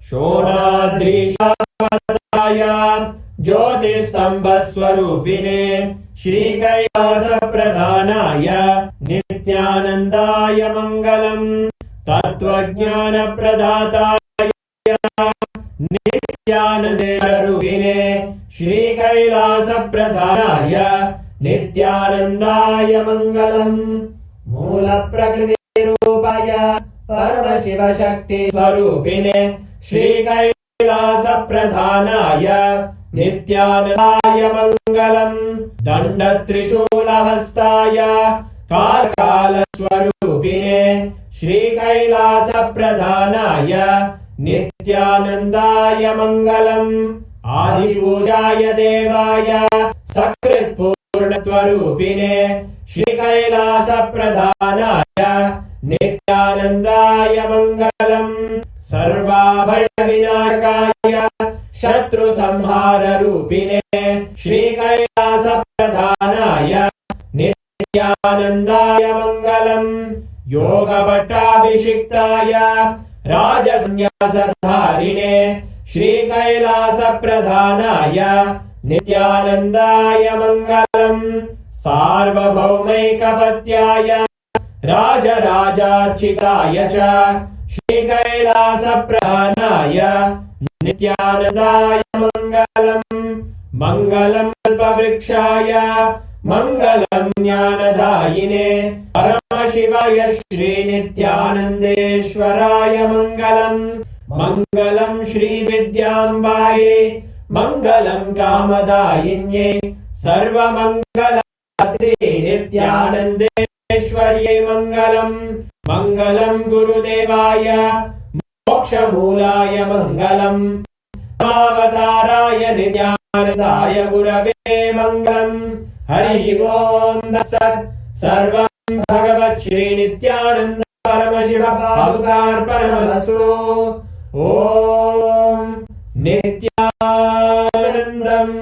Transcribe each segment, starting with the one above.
शोणाद्रीशावताय ज्योतिस्तंभस्वरूपिणे श्रीकैलासप्रधानाय नित्यानन्दाय मङ्गलम् तत्त्वज्ञानप्रदाताय नित्यानन्दरूपिणे श्रीकैलासप्रधानाय नित्यानन्दाय मङ्गलम् मूलप्रकृतिरूपाय परमशिवशक्तिस्वरूपिणे श्रीकैलासप्रधानाय नित्यानन्दाय मङ्गलम् दण्डत्रिशूलहस्ताय कालकालस्वरूपिणे श्रीकैलासप्रधानाय नित्यानन्दाय मङ्गलम् आदिपूजाय देवाय सकृत्पूर्णत्वरूपिणे श्रीकैलासप्रधानाय नित्यानन्दाय मङ्गलम् सर्वाभयविनाशकाय शत्रुसंहाररूपिणे श्रीकैलासप्रधानाय नित्यानन्दाय मङ्गलम् योगभट्टाभिषिक्ताय राजसंन्यासधारिणे श्रीकैलासप्रधानाय नित्यानन्दाय मङ्गलम् सार्वभौमैकपत्याय राजराजार्चिताय च श्रीकैलासप्रधानाय नित्यानन्दाय मङ्गलम् मङ्गलम् कल्पवृक्षाय मङ्गलम् ज्ञानदायिने परमशिवाय श्रीनित्यानन्देश्वराय मङ्गलम् मङ्गलम् श्रीविद्याम्बायै मङ्गलम् कामदायिन्यै सर्वमङ्गलदात्रे नित्यानन्देश्वर्यै मङ्गलम् मङ्गलम् गुरुदेवाय मोक्षमूलाय मङ्गलम् अवताराय नित्यानन्दाय गुरवे मङ्गलम् हरिः ओम् तत्सत् सर्वं भगवत् श्रीनित्यानन्द परमशिव पादुकार्पणमस्तु ॐ नित्यानन्दम्।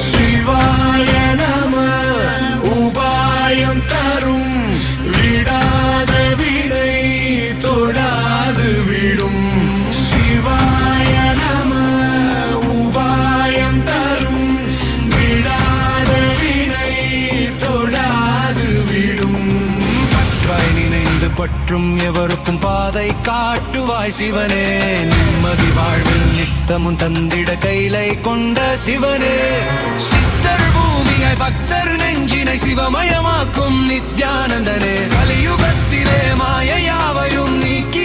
शिवाय नमः उपायं तरुं विडाद विडै तोडाद विडुं शिवाय नमः उपायं तरुं विडाद विडै तोडाद विडुं பற்றாய் நினைந்து பற்றும் எவருக்கும் பாதை காட்டுவாய் சிவனே நிம்மதி வாழ்வில் நித்தமும் தந்திட கைலை கொண்ட சிவனே சித்தர் பூமியை பக்தர் நெஞ்சினை சிவமயமாக்கும் நித்யானந்தனே கலியுகத்திலே மாயையாவையும் நீக்கி